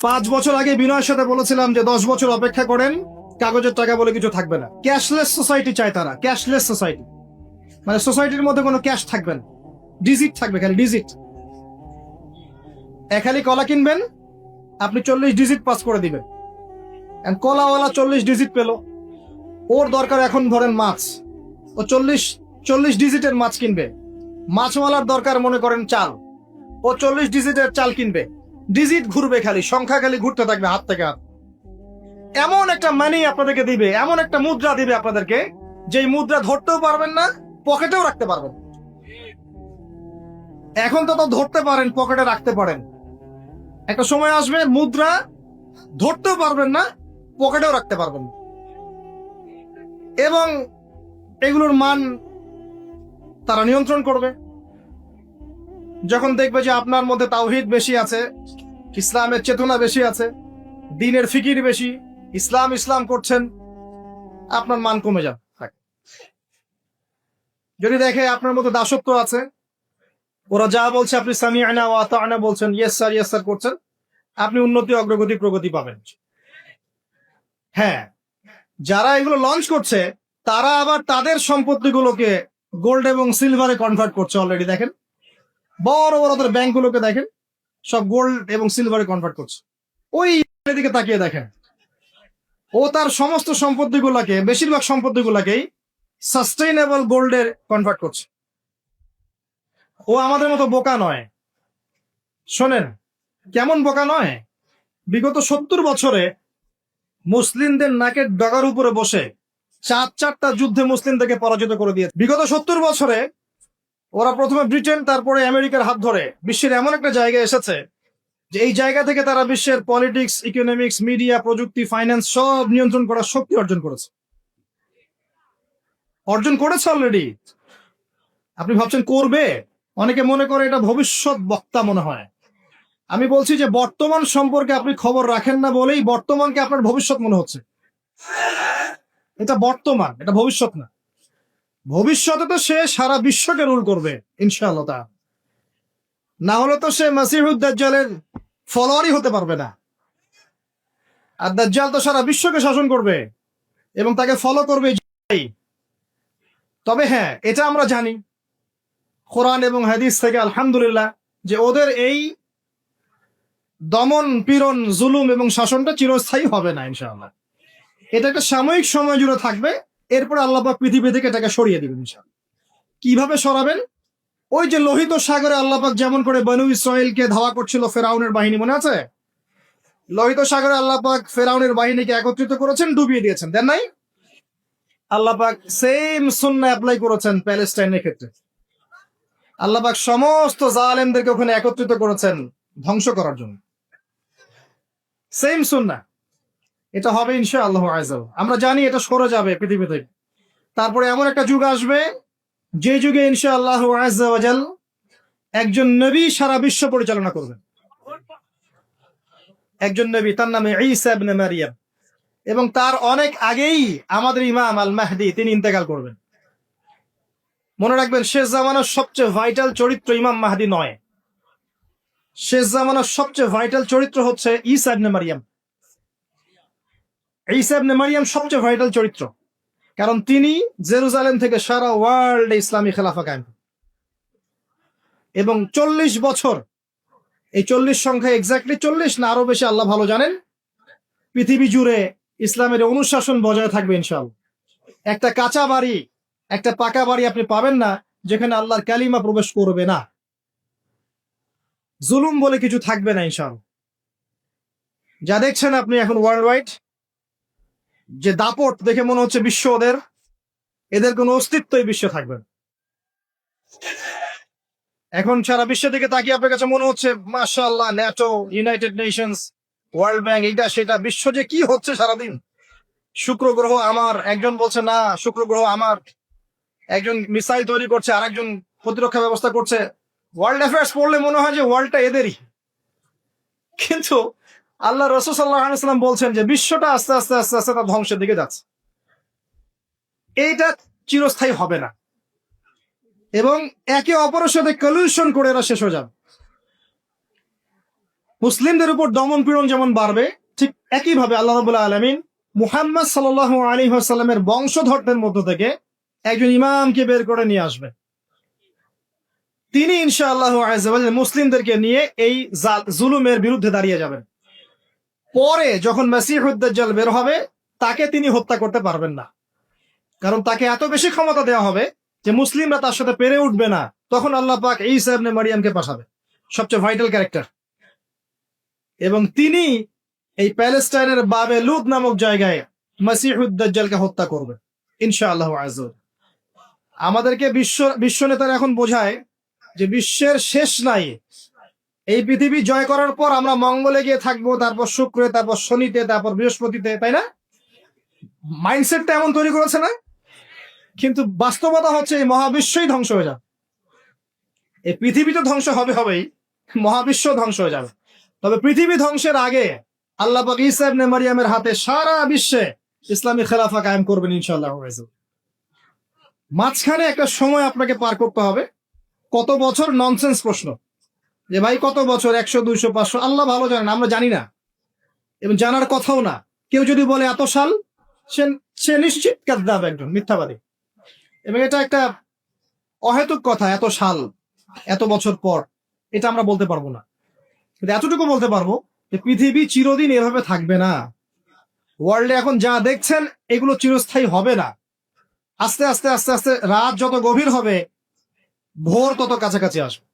5 বছর আগে বিনয়ের সাথে বলেছিলাম যে 10 বছর অপেক্ষা করেন, কাগজের টাকা বলে কিছু থাকবে না। ক্যাশলেস সোসাইটি চায় তারা, ক্যাশলেস সোসাইটি, মানে সোসাইটির মধ্যে কোনো ক্যাশ থাকবে না, ডিজিট থাকবে, খালি ডিজিট। খালি কলা কিনবেন, আপনি 40 ডিজিট পাস করে দিবেন। কলাওয়ালা 40 ডিজিট পেল, ওর দরকার এখন ধরেন মাছ, ও 40 ডিজিটের মাছ কিনবে। মাছওয়ালার দরকার মনে করেন চাল, ও 40 ডিজিটের চাল কিনবে। ডিজিট ঘুরবে, খালি সংখ্যা খালি ঘুরতে থাকবে হাত থেকে হাত। এমন একটা মানি আপনাদেরকে দিবে, এমন একটা মুদ্রা দিবে আপনাদেরকে, যে মুদ্রা ধরতেও পারবেন না, পকেটেও রাখতে পারবেন। এখন তো ধরতে পারেন, পকেটে রাখতে পারেন, একটা সময় আসবে মুদ্রা ধরতেও পারবেন না, পকেটেও রাখতে পারবেন না। এবং এগুলোর মান তারা নিয়ন্ত্রণ করবে। যখন দেখবে যে আপনার মধ্যে তাওহীদ বেশি আছে, ইসলামের চেতনা বেশি আছে, দ্বীনের ফিকির বেশি, ইসলাম ইসলাম করছেন, আপনার মান কমে যাবে। যদি দেখে আপনার মধ্যে দাসত্ব আছে, ওরা যা বলছে আপনি সামিআনা ওয়া আতা'না বলছেন, ইয়েস স্যার করছেন, আপনি উন্নতি, অগ্রগতি, প্রগতি পাবেন। হ্যাঁ, যারা এগুলো লঞ্চ করছে তারা আবার তাদের সম্পত্তিগুলোকে গোল্ড এবং সিলভারে কনভার্ট করছে অলরেডি। দেখেন বড় বড় ওদের ব্যাংকগুলোকে দেখেন, সব গোল্ড এবং সিলভারে কনভার্ট করছে। ওই দিকে তাকিয়ে দেখেন, ও তার সমস্ত সম্পত্তিগুলোকে, বেশিরভাগ সম্পত্তিগুলোকেই সাস্টেইনেবল গোল্ডে কনভার্ট করছে। ও আমাদের মতো বোকা নয়। শোনেন, কেমন বোকা নয়, বিগত 70 বছরে মুসলিমদের নাকের ডগার উপরে বসে 4টা যুদ্ধে মুসলিমদেরকে পরাজিত করে দিয়েছে। বিগত 70 বছরে ওরা প্রথমে ব্রিটেন, তারপরে আমেরিকার হাত ধরে বিশ্বের এমন একটা জায়গায় এসেছে যে এই জায়গা থেকে তারা বিশ্বের পলিটিক্স, ইকোনমিক্স, মিডিয়া, প্রযুক্তি, ফাইন্যান্স সব নিয়ন্ত্রণ করার শক্তি অর্জন করেছে অলরেডি। আপনি ভাবছেন করবে? অনেকে মনে করে এটা ভবিষ্যৎ বক্তা মনে হয়। আমি বলছি যে বর্তমান সম্পর্কে আপনি খবর রাখেন না বলেই বর্তমানকে আপনার ভবিষ্যৎ মনে হচ্ছে। এটা বর্তমান, এটা ভবিষ্যৎ না। ভবিষ্যতে তো সে সারা বিশ্বকে রুল করবে ইনশাআল্লাহ তাআলা। না হলে তো সে মাসিহুদ দাজ্জালের ফলোয়ারই হতে পারবে না। আর দাজ্জাল তো সারা বিশ্বকে শাসন করবে এবং তাকে ফলো করবে। তবে হ্যাঁ, এটা আমরা জানি কোরআন এবং হাদিস থেকে আলহামদুলিল্লাহ, যে ওদের এই দমন, পীড়ন, জুলুম এবং শাসনটা চিরস্থায়ী হবে না ইনশাআল্লাহ। এটা একটা সাময়িক সময় জুড়ে থাকবে, এরপর আল্লাহ পাক পৃথিবী থেকে এটাকে সরিয়ে দিবেন ইনশাআল্লাহ। কিভাবে সরাবেন? ওই যে লোহিত সাগরে আল্লাহ পাক যেমন করে বনু ইসরাইলকে ধাওয়া করছিল ফেরাউনের বাহিনী, মনে আছে? লোহিত সাগরে আল্লাহ পাক ফেরাউনের বাহিনীকে একত্রিত করেছেন, ডুবিয়ে দিয়েছেন, দেন নাই? আল্লাহ পাক সেম সুন্নাহ অ্যাপ্লাই করেছেন প্যালেস্টাইনের ক্ষেত্রে। আল্লাহ পাক সমস্ত জালেমদেরকে ওখানে একত্রিত করেছেন ধ্বংস করার জন্য। সেম সুন্নাহ, এটা হবে ইনশাআল্লাহ আযza। আমরা জানি এটা সরে যাবে পৃথিবী থেকে। তারপরে এমন একটা যুগ আসবে যে যুগে ইনশাআল্লাহ আযza ওয়া জাল একজন নবী সারা বিশ্ব পরিচালনা করবেন। একজন নবী, তার নামে ঈসা ইবনে মারিয়াম, এবং তার অনেক আগেই আমাদের ইমাম আল মাহদি তিনি ইন্তেকাল করবেন। মনে রাখবেন, শেষ জামানার সবচেয়ে ভাইটাল চরিত্র ইমাম মাহদি নয়। শেষ জামানার সবচেয়ে ভাইটাল চরিত্র হচ্ছে ঈসা ইবনে মারিয়াম। ঈসা ইবনে মারিয়াম সবচেয়ে ভাইটাল চরিত্র, কারণ তিনি জেরুজালেম থেকে সারা ওয়ার্ল্ডে ইসলামী খেলাফা কায়েম, এবং 40 বছর, এই 40 সংখ্যা এক্স্যাক্টলি 40 না আরো বেশি আল্লাহ ভালো জানেন, পৃথিবী জুড়ে ইসলামের অনুশাসন বজায় থাকবে ইনশাআল্লাহ। একটা কাঁচা বাড়ি, একটা পাকা বাড়ি আপনি পাবেন না যেখানে আল্লাহর কালিমা প্রবেশ করবে না। জুলুম বলে কিছু থাকবে না ইনশাআল্লাহ। যা দেখছেন আপনি এখন ওয়ার্ল্ড ওয়াইড, যে দাপট দেখে মনে হচ্ছে বিশ্ব এদের কোনো অস্তিত্বই বিশ্বে থাকবে না। এখন সারা বিশ্ব থেকে তাকিয়ে আপনার কাছে মনে হচ্ছে মাশাআল্লাহ, NATO, United Nations, world bank, এইটা সেটা, বিশ্ব যে কি হচ্ছে সারাদিন। শুক্র গ্রহ আমার, একজন বলছে না শুক্র গ্রহ আমার, একজন মিসাইল তৈরি করছে, আর একজন প্রতিরক্ষা ব্যবস্থা করছে। ওয়ার্ল্ড অ্যাফেয়ার্স পড়লে মনে হয় যে ওয়ার্ল্ডটা এদেরই, কিন্তু আল্লাহ রাসূল সাল্লাল্লাহু আলাইহি ওয়াসাল্লাম বলছেন যে বিশ্বটা আস্তে আস্তে আস্তে আস্তে তার ধ্বংসের দিকে যাচ্ছে। এইটা চিরস্থায়ী হবে না, এবং একে অপরের সাথে কলিউশন করে এরা শেষ হয়ে যাবে। মুসলিমদের উপর দমন পীড়ন যেমন বাড়বে, ঠিক একইভাবে আল্লাহ রাব্বুল আলামিন মুহাম্মদ সাল্লাল্লাহু আলাইহি ওয়াসাল্লামের বংশধরদের মধ্য থেকে একজন ইমামকে বের করে নিয়ে আসবে। তিনি ইনশাআল্লাহ আযজা ওয়া জাল্লা মুসলিমদেরকে নিয়ে এই জুলুমের বিরুদ্ধে দাঁড়িয়ে যাবেন। পরে যখন মাসিহুদ দাজ্জাল বের হবে, তাকে তিনি হত্যা করতে পারবেন না, কারণ তাকে এত বেশি ক্ষমতা দেওয়া হবে যে মুসলিমরা তার সাথে পেরে উঠবে না। তখন আল্লাহ পাক ঈসা ইবনে মারইয়ামকে পাঠাবে, সবচেয়ে ভাইটাল ক্যারেক্টার, এবং তিনি এই প্যালেস্টাইনের বাবে লুদ নামক জায়গায় মাসিহুদ দাজ্জালকে হত্যা করবে ইনশাআল্লাহ আযজা ওয়া জাল্লা। আমাদেরকে বিশ্ব নেতারা এখন বোঝায় যে বিশ্বের শেষ নাই, এই পৃথিবী জয় করার পর আমরা মঙ্গলে গিয়ে থাকবো, তারপর শুক্রে, তারপর শনিতে, তারপর বৃহস্পতিতে, তাই না? মাইন্ডসেটটা এমন তৈরি করেছে না? কিন্তু বাস্তবতা হচ্ছে এই মহাবিশ্বই ধ্বংস হয়ে যাবে। এই পৃথিবী তো ধ্বংস হবেই, মহাবিশ্ব ধ্বংস হয়ে যাবে। তবে পৃথিবী ধ্বংসের আগে আল্লাহ পাক ঈসা ইবনে মারইয়ামের হাতে সারা বিশ্বে ইসলামী খেলাফা কায়েম করবেন ইনশাআল্লাহ। মাঝখানে একটা সময় আপনাকে পার করতে হবে। কত বছর? ননসেন্স প্রশ্ন, যে ভাই কত বছর, 100, 200, 500, আল্লাহ ভালো জানেন, আমরা জানি না এবং জানার কথাও না। কেউ যদি বলে এত সাল, সে নিশ্চিত কাযযাব, একজন মিথ্যাবাদী। এবং এটা একটা অহেতুক কথা, এত সাল, এত বছর পর, এটা আমরা বলতে পারবো না। কিন্তু এতটুকু বলতে পারবো যে পৃথিবী চিরদিন এভাবে থাকবে না। ওয়ার্ল্ডে এখন যা দেখছেন এগুলো চিরস্থায়ী হবে না। আস্তে আস্তে আস্তে আস্তে রাত যত গভীর হবে, ভোর তত কাছাকাছি আসবে।